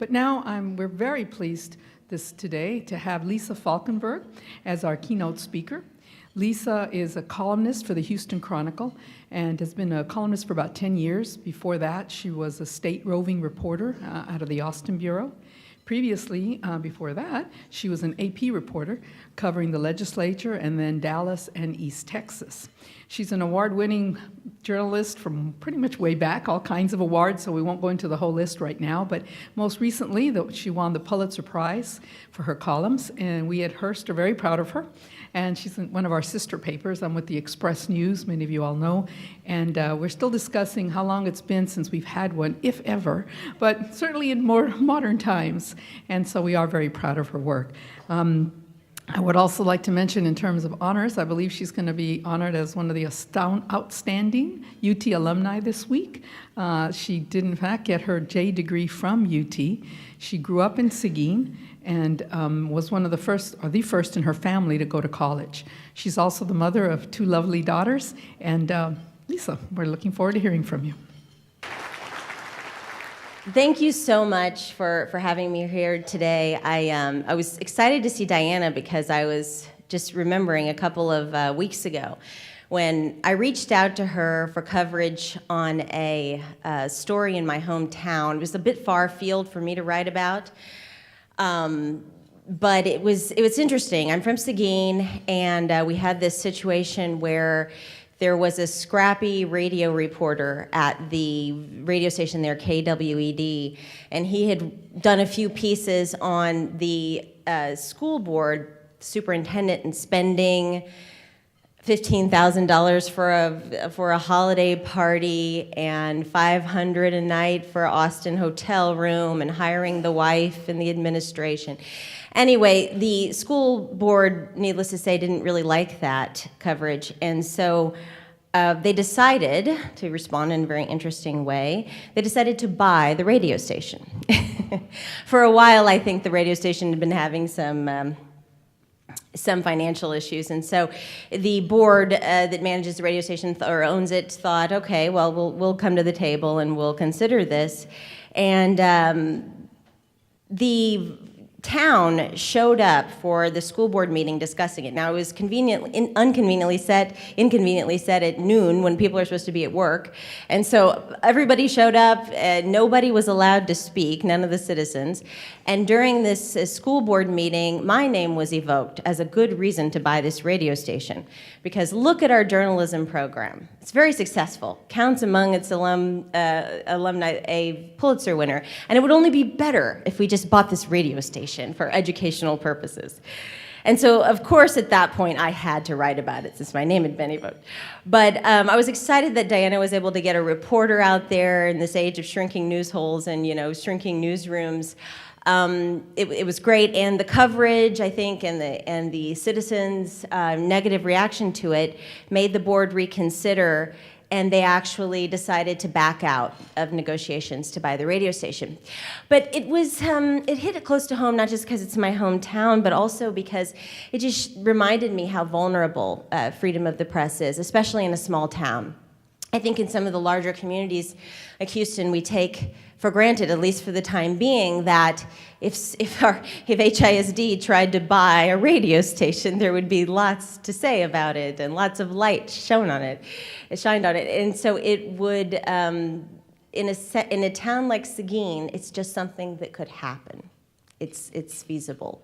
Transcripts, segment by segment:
But now we're very pleased today to have Lisa Falkenberg as our keynote speaker. Lisa is a columnist for the Houston Chronicle and has been a columnist for about 10 years. Before that, she was a state roving reporter out of the Austin Bureau. Previously, before that, she was an AP reporter covering the legislature and then Dallas and East Texas. She's an award-winning journalist from pretty much way back, all kinds of awards, so we won't go into the whole list right now, but most recently she won the Pulitzer Prize for her columns, and we at Hearst are very proud of her. And she's in one of our sister papers. I'm with the Express News, many of you all know. And we're still discussing how long it's been since we've had one, if ever, but certainly in more modern times. And so we are very proud of her work. I would also like to mention in terms of honors, I believe she's going to be honored as one of the outstanding UT alumni this week. She did, in fact, get her J degree from UT. She grew up in Seguin and was one of the first, or the first in her family to go to college. She's also the mother of two lovely daughters. And Lisa, we're looking forward to hearing from you. Thank you so much for having me here today. I was excited to see Diana because I was just remembering a couple of weeks ago when I reached out to her for coverage on a story in my hometown. It was a bit far afield for me to write about, but it was interesting. I'm from Seguin, and we had this situation where there was a scrappy radio reporter at the radio station there, KWED, and he had done a few pieces on the school board superintendent and spending $15,000 for a holiday party and $500 a night for Austin hotel room and hiring the wife and the administration. Anyway, the school board, needless to say, didn't really like that coverage, and so they decided to respond in a very interesting way. They decided to buy the radio station. For a while, I think the radio station had been having some financial issues, and so the board that manages the radio station or owns it thought, okay, well, we'll come to the table and we'll consider this, and the town showed up for the school board meeting discussing it. Now, it was inconveniently set at noon when people are supposed to be at work. And so everybody showed up, nobody was allowed to speak, none of the citizens. And during this school board meeting, my name was evoked as a good reason to buy this radio station. Because look at our journalism program. It's very successful, counts among its alumni a Pulitzer winner. And it would only be better if we just bought this radio station for educational purposes. And so, of course, at that point, I had to write about it since my name had been evoked. But I was excited that Diana was able to get a reporter out there in this age of shrinking news holes and, shrinking newsrooms. It was great, and the coverage, I think, and the citizens' negative reaction to it made the board reconsider, and they actually decided to back out of negotiations to buy the radio station. But it was it hit it close to home, not just because it's my hometown, but also because it just reminded me how vulnerable freedom of the press is, especially in a small town. I think in some of the larger communities like Houston, we take for granted, at least for the time being, that if HISD tried to buy a radio station, there would be lots to say about it and lots of light shined on it. And so it would, in a town like Seguin, it's just something that could happen. It's feasible.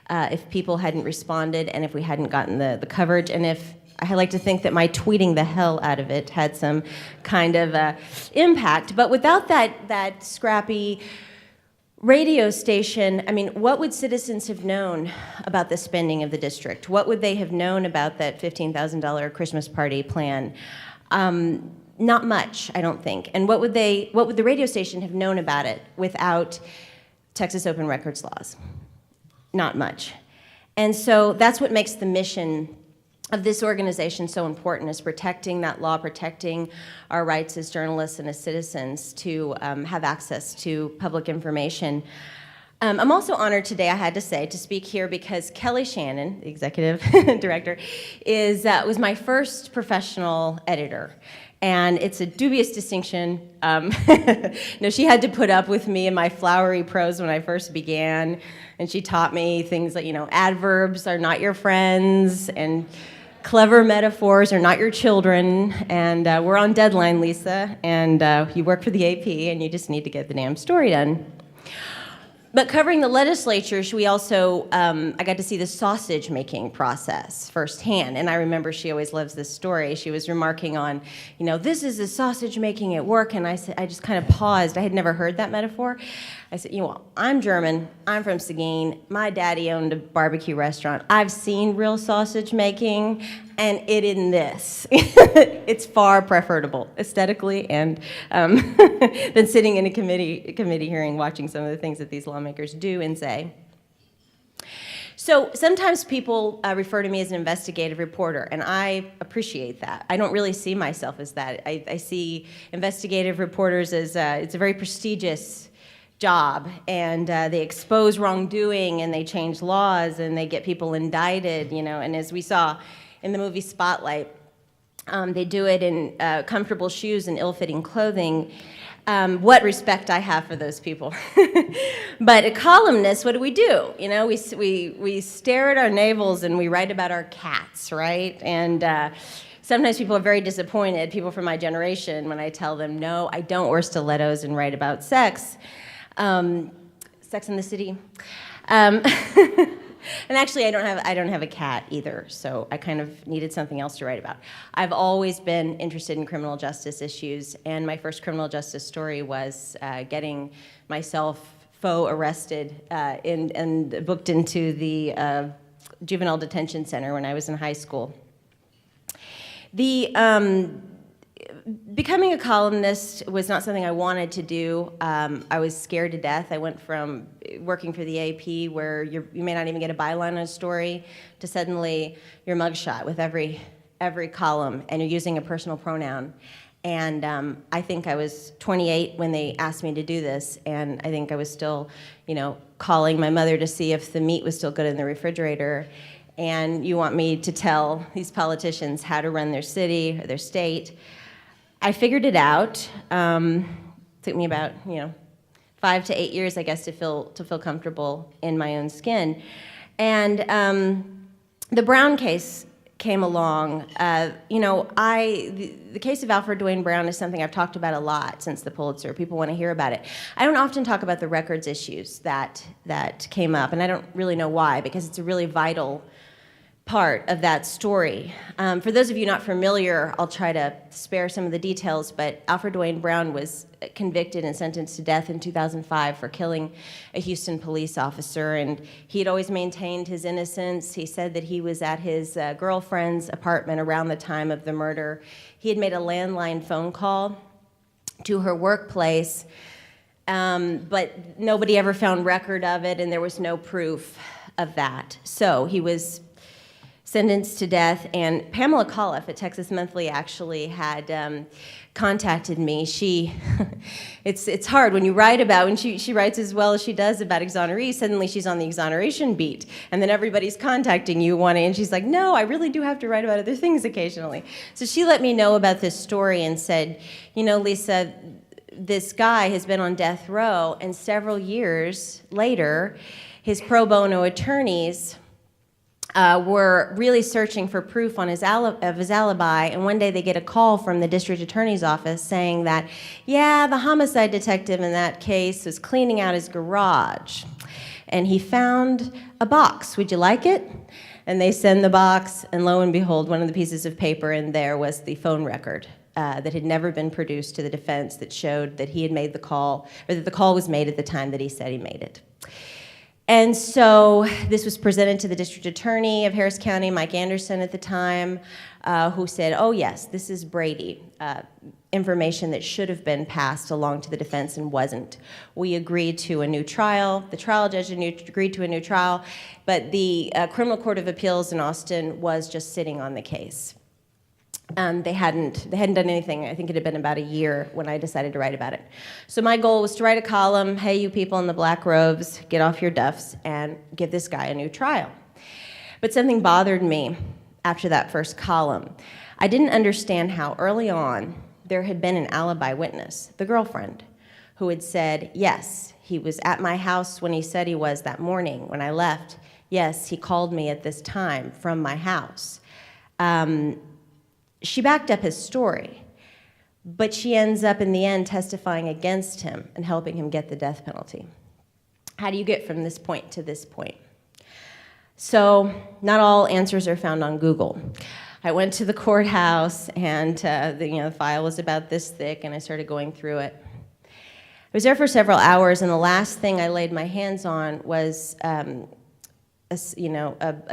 If people hadn't responded and if we hadn't gotten the coverage, and if I like to think that my tweeting the hell out of it had some kind of impact. But without that scrappy radio station, I mean, what would citizens have known about the spending of the district? What would they have known about that $15,000 Christmas party plan? Not much, I don't think. And what would the radio station have known about it without Texas open records laws? Not much. And so that's what makes the mission of this organization so important, is protecting that law, protecting our rights as journalists and as citizens to have access to public information. I'm also honored today, I had to say, to speak here because Kelly Shannon, the executive director, was my first professional editor. And it's a dubious distinction. She had to put up with me and my flowery prose when I first began, and she taught me things like, adverbs are not your friends, and clever metaphors are not your children, and we're on deadline, Lisa, and you work for the AP, and you just need to get the damn story done. But covering the legislature, we also, I got to see the sausage-making process firsthand. And I remember she always loves this story. She was remarking on, this is the sausage-making at work. And I just kind of paused. I had never heard that metaphor. I said, I'm German. I'm from Seguin. My daddy owned a barbecue restaurant. I've seen real sausage-making, and it isn't this. It's far preferable aesthetically and than sitting in a committee hearing watching some of the things that these lawmakers do and say. So sometimes people refer to me as an investigative reporter, and I appreciate that. I don't really see myself as that. I see investigative reporters as it's a very prestigious job, and they expose wrongdoing, and they change laws, and they get people indicted, and as we saw in the movie Spotlight, they do it in comfortable shoes and ill-fitting clothing. What respect I have for those people. But a columnist, what do? We stare at our navels and we write about our cats, right? And sometimes people are very disappointed, people from my generation, when I tell them, no, I don't wear stilettos and write about sex. Sex in the City. And actually, I don't have a cat either, so I kind of needed something else to write about. I've always been interested in criminal justice issues, and my first criminal justice story was getting myself faux arrested and booked into the juvenile detention center when I was in high school. Becoming a columnist was not something I wanted to do. I was scared to death. I went from working for the AP, where you may not even get a byline on a story, to suddenly your mugshot with every column, and you're using a personal pronoun. And I think I was 28 when they asked me to do this, and I think I was still, calling my mother to see if the meat was still good in the refrigerator. And you want me to tell these politicians how to run their city or their state. I figured it out. Took me about 5 to 8 years, I guess, to feel comfortable in my own skin. And the Brown case came along. The case of Alfred Dwayne Brown is something I've talked about a lot since the Pulitzer. People want to hear about it. I don't often talk about the records issues that came up, and I don't really know why, because it's a really vital part of that story. For those of you not familiar, I'll try to spare some of the details, but Alfred Dwayne Brown was convicted and sentenced to death in 2005 for killing a Houston police officer, and he had always maintained his innocence. He said that he was at his girlfriend's apartment around the time of the murder. He had made a landline phone call to her workplace, but nobody ever found record of it, and there was no proof of that. So he was sentenced to death, and Pamela Colliff at Texas Monthly actually had contacted me. It's hard when you write about, when she writes as well as she does about exonerees, suddenly she's on the exoneration beat, and then everybody's contacting you and she's like, no, I really do have to write about other things occasionally. So she let me know about this story and said, Lisa, this guy has been on death row, and several years later, his pro bono attorneys were really searching for proof on his alibi, and one day they get a call from the district attorney's office saying that, yeah, the homicide detective in that case was cleaning out his garage, and he found a box. Would you like it? And they send the box, and lo and behold, one of the pieces of paper in there was the phone record that had never been produced to the defense that showed that he had made the call, or that the call was made at the time that he said he made it. And so this was presented to the district attorney of Harris County, Mike Anderson at the time, who said, oh yes, this is Brady, information that should have been passed along to the defense and wasn't. We agreed to a new trial. The trial judge agreed to a new trial, but the Criminal Court of Appeals in Austin was just sitting on the case. They hadn't done anything. I think it had been about a year when I decided to write about it. So my goal was to write a column, hey, you people in the black robes, get off your duffs and give this guy a new trial. But something bothered me after that first column. I didn't understand how early on there had been an alibi witness, the girlfriend, who had said, yes, he was at my house when he said he was that morning when I left. Yes, he called me at this time from my house. She backed up his story, but she ends up in the end testifying against him and helping him get the death penalty. How do you get from this point to this point? So not all answers are found on Google. I went to the courthouse, and the file was about this thick, and I started going through it. I was there for several hours, and the last thing I laid my hands on was a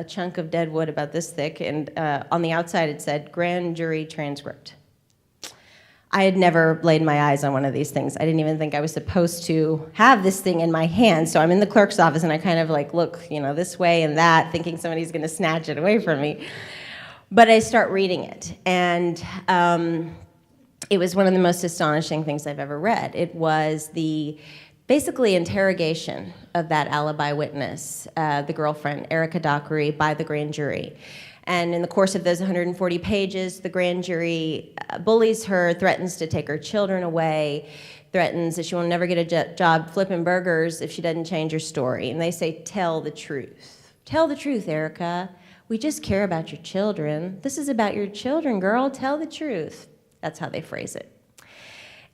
chunk of dead wood about this thick, and on the outside it said, grand jury transcript. I had never laid my eyes on one of these things. I didn't even think I was supposed to have this thing in my hand. So I'm in the clerk's office, and I kind of look, this way and that, thinking somebody's going to snatch it away from me. But I start reading it, and it was one of the most astonishing things I've ever read. It was the basically interrogation of that alibi witness, the girlfriend, Erica Dockery, by the grand jury. And in the course of those 140 pages, the grand jury bullies her, threatens to take her children away, threatens that she will never get a job flipping burgers if she doesn't change her story. And they say, tell the truth. Tell the truth, Erica. We just care about your children. This is about your children, girl. Tell the truth. That's how they phrase it.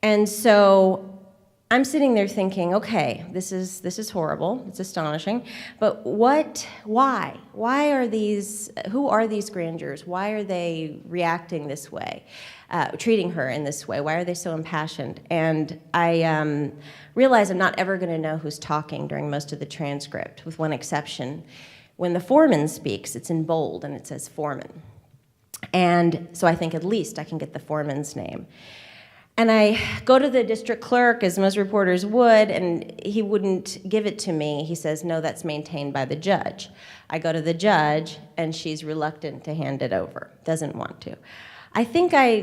And so I'm sitting there thinking, okay, this is horrible, it's astonishing, but why? Why are who are these grand jurors? Why are they reacting this way, treating her in this way? Why are they so impassioned? And I realize I'm not ever gonna know who's talking during most of the transcript, with one exception. When the foreman speaks, it's in bold and it says foreman. And so I think at least I can get the foreman's name. And I go to the district clerk, as most reporters would, and he wouldn't give it to me. He says, no, that's maintained by the judge. I go to the judge, and she's reluctant to hand it over, doesn't want to. I think I,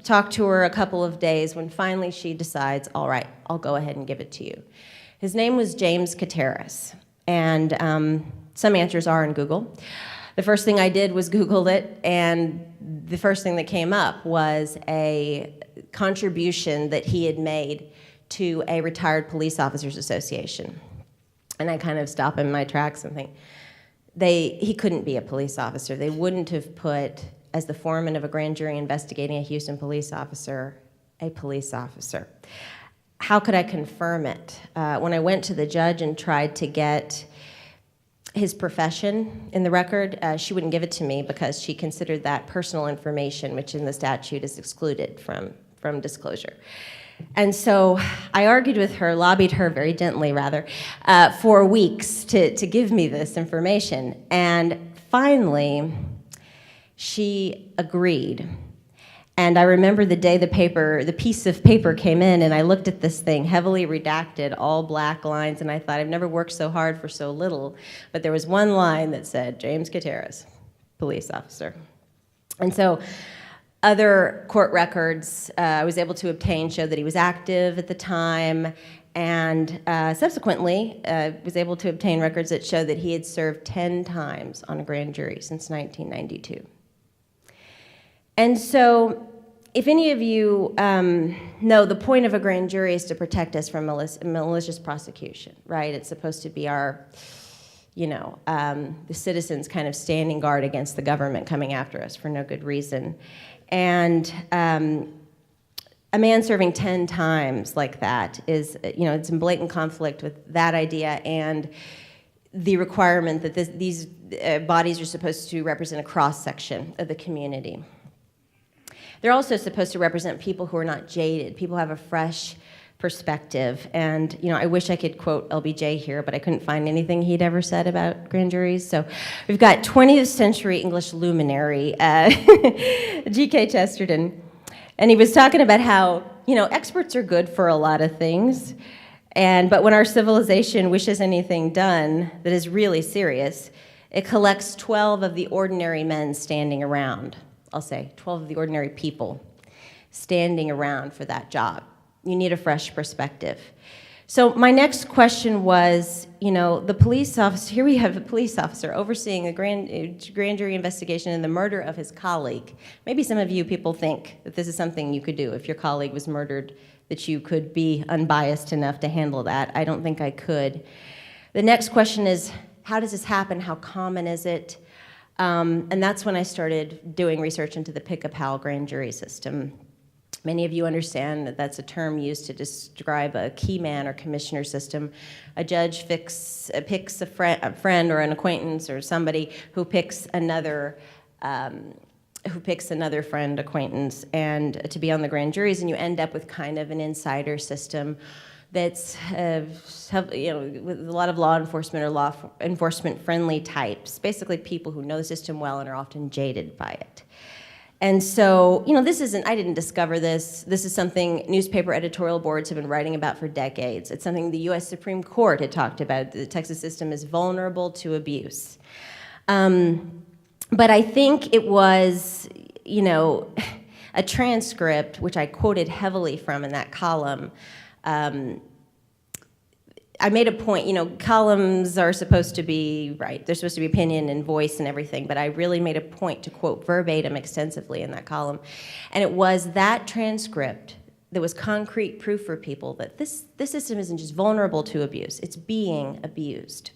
talked to her a couple of days when finally she decides, all right, I'll go ahead and give it to you. His name was James Kateris, and some answers are in Google. The first thing I did was Google it, and the first thing that came up was a contribution that he had made to a retired police officers association. And I kind of stop in my tracks and think, he couldn't be a police officer. They wouldn't have put, as the foreman of a grand jury investigating a Houston police officer, a police officer. How could I confirm it? When I went to the judge and tried to get his profession in the record, she wouldn't give it to me because she considered that personal information, which in the statute is excluded from disclosure. And so I argued with her, lobbied her very gently rather, for weeks to give me this information. And finally, she agreed. And I remember the day the piece of paper came in, and I looked at this thing, heavily redacted, all black lines, and I thought, I've never worked so hard for so little. But there was one line that said, James Kateris, police officer. And so other court records I was able to obtain showed that he was active at the time, and subsequently was able to obtain records that showed that he had served 10 times on a grand jury since 1992. And so, if any of you know, the point of a grand jury is to protect us from malicious prosecution, right? It's supposed to be our, the citizens kind of standing guard against the government coming after us for no good reason. And a man serving 10 times like that is, it's in blatant conflict with that idea and the requirement that these bodies are supposed to represent a cross-section of the community. They're also supposed to represent people who are not jaded, people who have a fresh perspective. And, I wish I could quote LBJ here, but I couldn't find anything he'd ever said about grand juries. So we've got 20th century English luminary, G.K. Chesterton. And he was talking about how, experts are good for a lot of things. But when our civilization wishes anything done that is really serious, it collects 12 of the ordinary men standing around. I'll say 12 of the ordinary people standing around for that job. You need a fresh perspective. So my next question was, the police officer, here we have a police officer overseeing a grand jury investigation in the murder of his colleague. Maybe some of you people think that this is something you could do if your colleague was murdered, that you could be unbiased enough to handle that. I don't think I could. The next question is, how does this happen? How common is it? And that's when I started doing research into the pick-a-pal grand jury system. Many of you understand that that's a term used to describe a key man or commissioner system. A judge picks a friend or an acquaintance or somebody who picks another friend, acquaintance, and to be on the grand juries, and you end up with kind of an insider system that's with a lot of law enforcement or law enforcement friendly types, basically people who know the system well and are often jaded by it. And so, I didn't discover this. This is something newspaper editorial boards have been writing about for decades. It's something the US Supreme Court had talked about. The Texas system is vulnerable to abuse. But I think it was, a transcript, which I quoted heavily from in that column. I made a point, columns are supposed to be, right, they're supposed to be opinion and voice and everything, but I really made a point to quote verbatim extensively in that column. And it was that transcript that was concrete proof for people that this system isn't just vulnerable to abuse, it's being abused.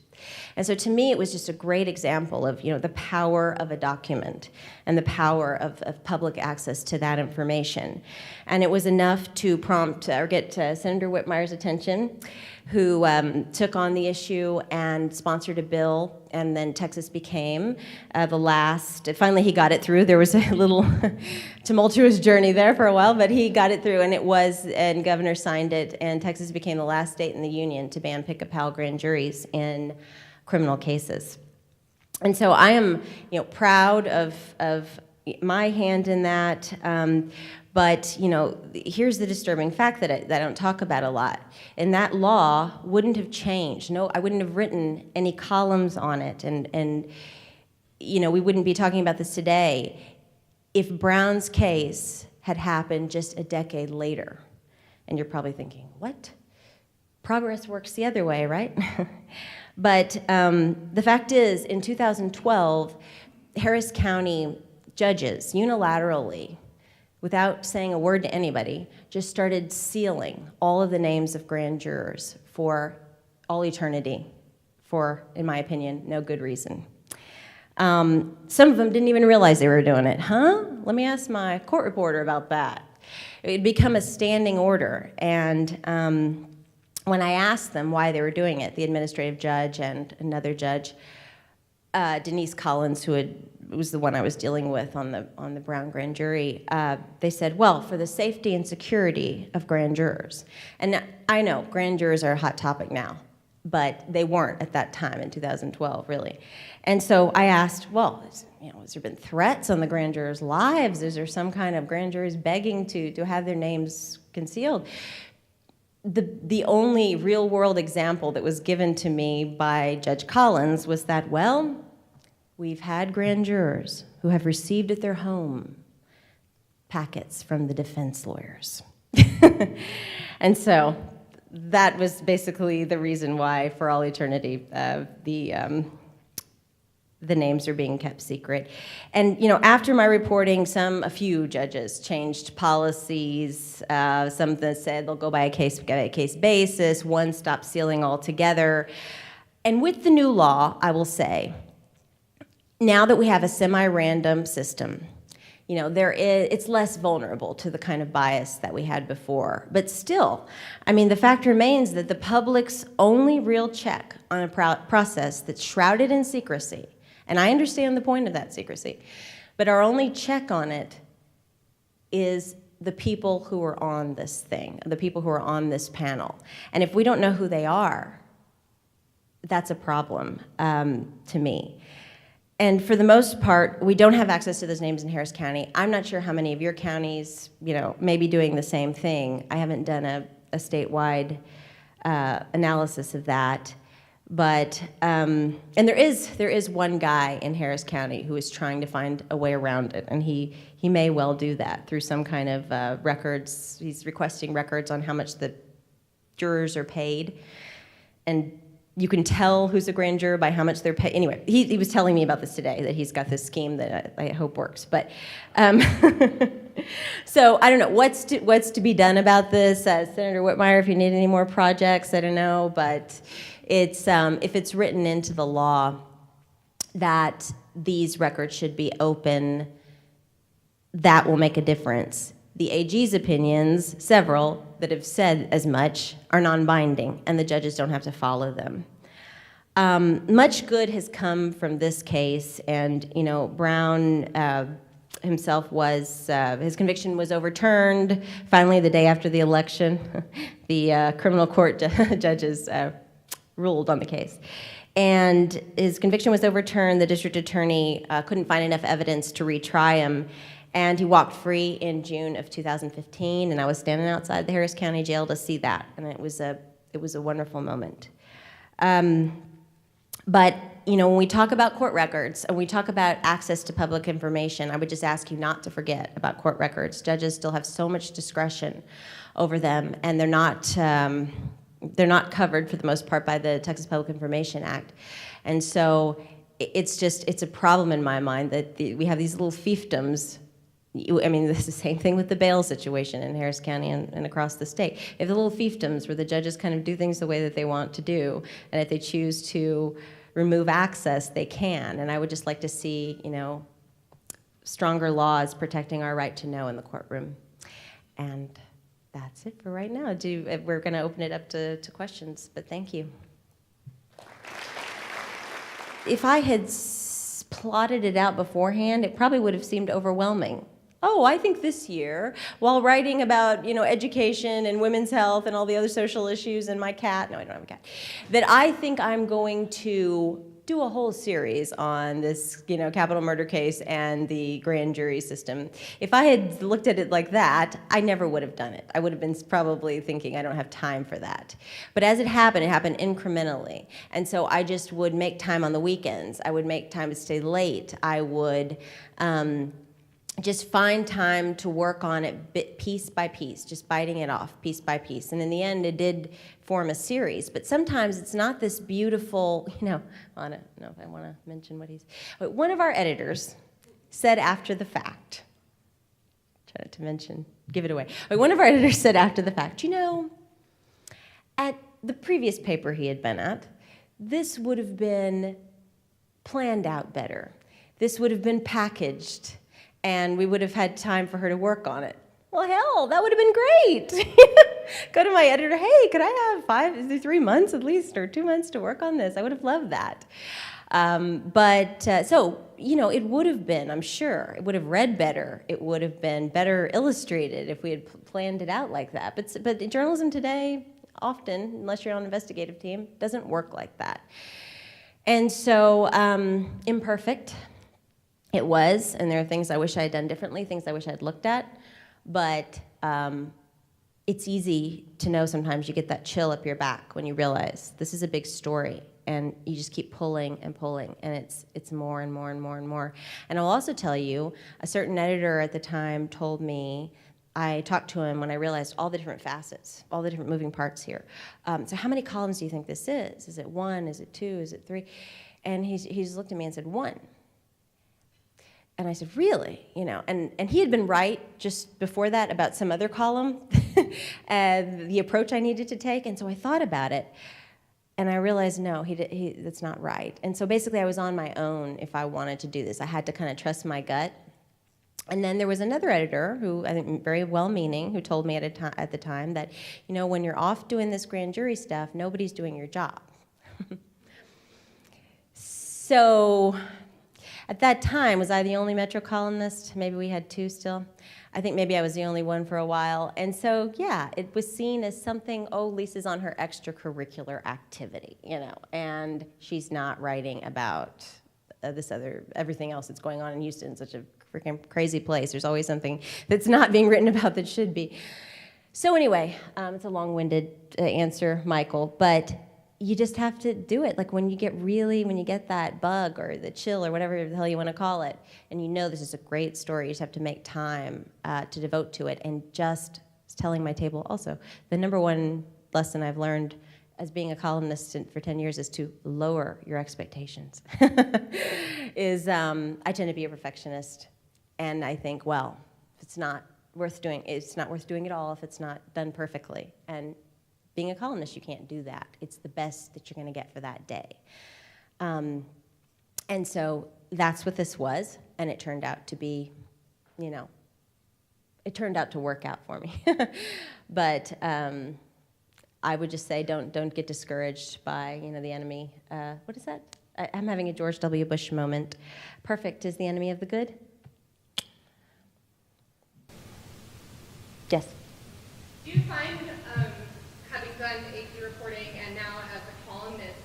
And so to me, it was just a great example of, the power of a document and the power of public access to that information. And it was enough to prompt or get Senator Whitmire's attention, who took on the issue and sponsored a bill, and then Texas became finally he got it through. There was a little tumultuous journey there for a while, but he got it through, and Governor signed it, and Texas became the last state in the union to ban pick-a-pal grand juries in criminal cases. And so I am, proud of my hand in that. But here's the disturbing fact that I don't talk about a lot. And that law wouldn't have changed. No, I wouldn't have written any columns on it, and we wouldn't be talking about this today if Brown's case had happened just a decade later. And you're probably thinking, what? Progress works the other way, right? But the fact is, in 2012, Harris County judges unilaterally, without saying a word to anybody, just started sealing all of the names of grand jurors for all eternity for, in my opinion, no good reason. Some of them didn't even realize they were doing it. Huh? Let me ask my court reporter about that. It had become a standing order, and when I asked them why they were doing it, the administrative judge and another judge, Denise Collins, who was the one I was dealing with on the Brown grand jury, they said, well, for the safety and security of grand jurors. And I know grand jurors are a hot topic now, but they weren't at that time in 2012, really. And so I asked, well, has there been threats on the grand jurors' lives? Is there some kind of grand jurors begging to have their names concealed? The only real-world example that was given to me by Judge Collins was that, well, we've had grand jurors who have received at their home packets from the defense lawyers. And so that was basically the reason why, for all eternity, the names are being kept secret. And after my reporting, a few judges changed policies. Some that said they'll go by a case basis. One stopped sealing altogether. And with the new law, I will say, now that we have a semi-random system, it's less vulnerable to the kind of bias that we had before. But still, the fact remains that the public's only real check on a process that's shrouded in secrecy, and I understand the point of that secrecy, but our only check on it is the people who are on this thing, the people who are on this panel. And if we don't know who they are, that's a problem to me. And for the most part, we don't have access to those names in Harris County. I'm not sure how many of your counties, may be doing the same thing. I haven't done a statewide analysis of that. But, and there is one guy in Harris County who is trying to find a way around it, and he may well do that through some kind of records. He's requesting records on how much the jurors are paid. And, you can tell who's a grand juror by how much they're paid. Anyway, he was telling me about this today, that he's got this scheme that I hope works. But so I don't know what's to be done about this. Senator Whitmire, if you need any more projects, I don't know. But it's if it's written into the law that these records should be open, that will make a difference. The AG's opinions, several that have said as much, are non-binding, and the judges don't have to follow them. Much good has come from this case, and Brown himself his conviction was overturned. Finally, the day after the election, the criminal court judges ruled on the case. And his conviction was overturned. The district attorney couldn't find enough evidence to retry him. And he walked free in June of 2015, and I was standing outside the Harris County Jail to see that, and it was a wonderful moment. But when we talk about court records and we talk about access to public information, I would just ask you not to forget about court records. Judges still have so much discretion over them, and they're not covered for the most part by the Texas Public Information Act, and so it's a problem in my mind that we have these little fiefdoms. I mean, this is the same thing with the bail situation in Harris County and across the state. If the little fiefdoms where the judges kind of do things the way that they want to do, and if they choose to remove access, they can. And I would just like to see, stronger laws protecting our right to know in the courtroom. And that's it for right now. We're going to open it up to questions, but thank you. If I had plotted it out beforehand, it probably would have seemed overwhelming. Oh, I think this year, while writing about, education and women's health and all the other social issues and my cat, no, I don't have a cat, that I think I'm going to do a whole series on this, capital murder case and the grand jury system. If I had looked at it like that, I never would have done it. I would have been probably thinking I don't have time for that. But as it happened incrementally. And so I just would make time on the weekends. I would make time to stay late. I would just find time to work on it piece by piece, just biting it off piece by piece. And in the end, it did form a series. But sometimes it's not this beautiful, I don't know if I want to mention what but one of our editors said after the fact, try to give it away. But one of our editors said after the fact, at the previous paper he had been at, this would have been planned out better. This would have been packaged, and we would have had time for her to work on it. Well, hell, that would have been great. Go to my editor, hey, could I have 3 months at least, or 2 months to work on this? I would have loved that. So, it would have been, I'm sure, it would have read better. It would have been better illustrated if we had planned it out like that. But journalism today, often, unless you're on an investigative team, doesn't work like that. And so, imperfect. It was, and there are things I wish I had done differently, things I wish I had looked at, but it's easy to know sometimes you get that chill up your back when you realize this is a big story, and you just keep pulling and pulling, and it's more and more and more and more. And I'll also tell you, a certain editor at the time told me, I talked to him when I realized all the different facets, all the different moving parts here. So how many columns do you think this is? Is it 1? Is it 2? Is it 3? And he's looked at me and said, 1. And I said, really? And he had been right just before that about some other column, and the approach I needed to take. And so I thought about it, and I realized, no, that's not right. And so basically I was on my own if I wanted to do this. I had to kind of trust my gut. And then there was another editor who I think very well-meaning, who told me at the time that, when you're off doing this grand jury stuff, nobody's doing your job. So at that time, was I the only Metro columnist? Maybe we had 2 still. I think maybe I was the only one for a while. And so, yeah, it was seen as something, Lisa's on her extracurricular activity, and she's not writing about everything else that's going on in Houston. Such a freaking crazy place. There's always something that's not being written about that should be. So anyway, it's a long-winded answer, Michael, but you just have to do it. Like when you get that bug or the chill or whatever the hell you want to call it, and this is a great story, you just have to make time to devote to it. And just telling my table also, the number one lesson I've learned as being a columnist for 10 years is to lower your expectations. I tend to be a perfectionist, and I think, well, if it's not worth doing, it's not worth doing at all if it's not done perfectly. And being a columnist, you can't do that. It's the best that you're going to get for that day. And so that's what this was, and it turned out to be, it turned out to work out for me. But I would just say don't get discouraged by the enemy. What is that? I'm having a George W. Bush moment. Perfect is the enemy of the good. Yes. Do you find, having done AP reporting and now as a columnist,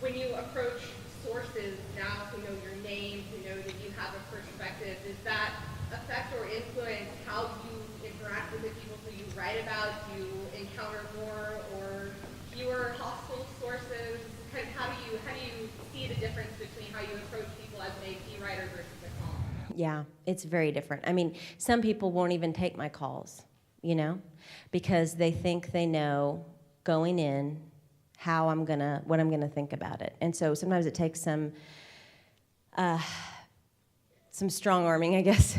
when you approach sources now who know your name, who know that you have a perspective, does that affect or influence how you interact with the people who you write about? Do you encounter more or fewer hostile sources? Kind of how do you see the difference between how you approach people as an AP writer versus a columnist? Yeah, it's very different. I mean, some people won't even take my calls, because they think they know going in what I'm gonna think about it. And so sometimes it takes some strong arming, I guess,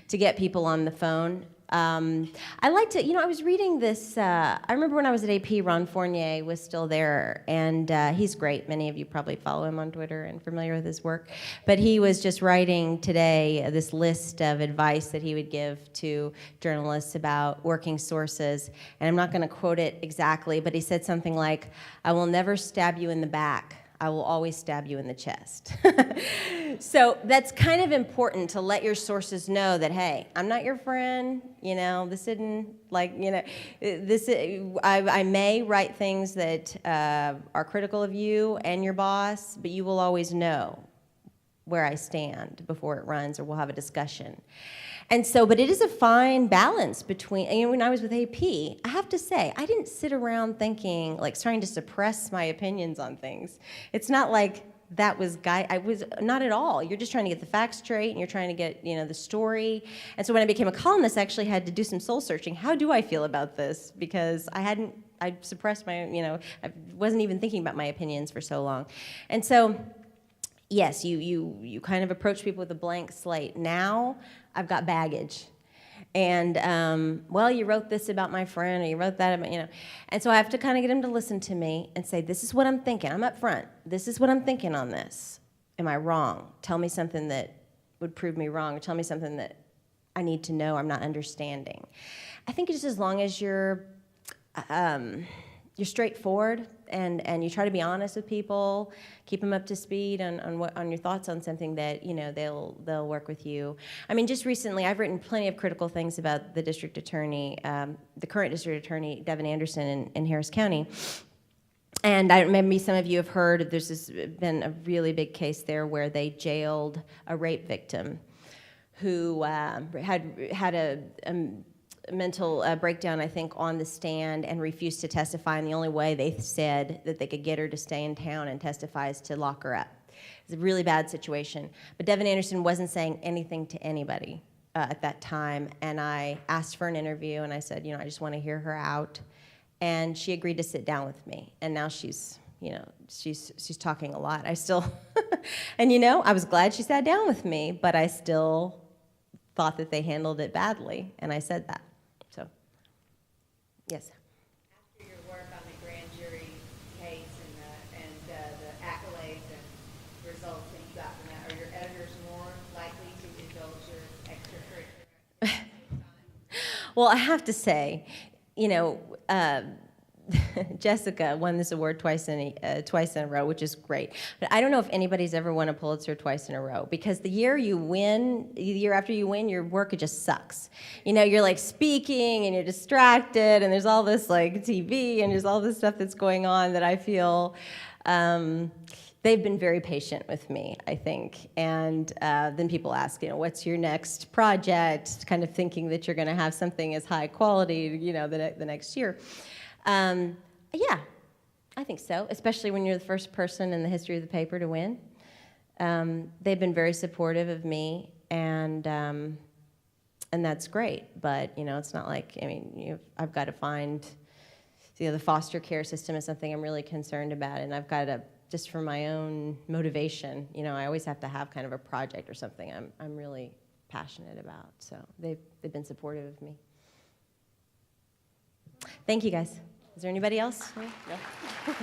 to get people on the phone. I like to, I was reading this, I remember when I was at AP, Ron Fournier was still there, and he's great. Many of you probably follow him on Twitter and familiar with his work. But he was just writing today this list of advice that he would give to journalists about working sources. And I'm not going to quote it exactly, but he said something like, "I will never stab you in the back. I will always stab you in the chest." So that's kind of important to let your sources know that, hey, I'm not your friend, this isn't like, I may write things that are critical of you and your boss, but you will always know where I stand before it runs, or we'll have a discussion. And so, but it is a fine balance between, when I was with AP, I have to say, I didn't sit around thinking, trying to suppress my opinions on things. It's not like that was I was not at all. You're just trying to get the facts straight, and you're trying to get, the story. And so when I became a columnist, I actually had to do some soul searching. How do I feel about this? Because I suppressed my, I wasn't even thinking about my opinions for so long. And so, yes, you kind of approach people with a blank slate. Now, I've got baggage. And, well, you wrote this about my friend, or you wrote that about, And so I have to kind of get them to listen to me and say, this is what I'm thinking. I'm up front. This is what I'm thinking on this. Am I wrong? Tell me something that would prove me wrong, or tell me something that I need to know I'm not understanding. I think just as long as you're straightforward and you try to be honest with people, keep them up to speed on your thoughts on something that they'll work with you. I mean, just recently I've written plenty of critical things about the district attorney, the current district attorney Devin Anderson in Harris County. And maybe some of you have heard there's been a really big case there where they jailed a rape victim who had a mental breakdown, I think, on the stand and refused to testify. And the only way they said that they could get her to stay in town and testify is to lock her up. It's a really bad situation. But Devin Anderson wasn't saying anything to anybody at that time. And I asked for an interview, and I said, I just want to hear her out. And she agreed to sit down with me. And now she's talking a lot. I still, and I was glad she sat down with me, but I still thought that they handled it badly, and I said that. So, yes. After your work on the grand jury case and the accolades and results that you got from that, are your editors more likely to indulge your extracurricular? Well, I have to say, Jessica won this award twice in a row, which is great. But I don't know if anybody's ever won a Pulitzer twice in a row, because the year after you win, your work just sucks. You're speaking and you're distracted, and there's all this TV and there's all this stuff that's going on that I feel they've been very patient with me, I think. And then people ask, what's your next project? Kind of thinking that you're going to have something as high quality, the next year. Yeah, I think so, especially when you're the first person in the history of the paper to win. They've been very supportive of me, and that's great. But it's not like I've got to find So, the foster care system is something I'm really concerned about, and I've got just for my own motivation, I always have to have kind of a project or something I'm really passionate about. So they've been supportive of me. Thank you, guys. Is there anybody else? No?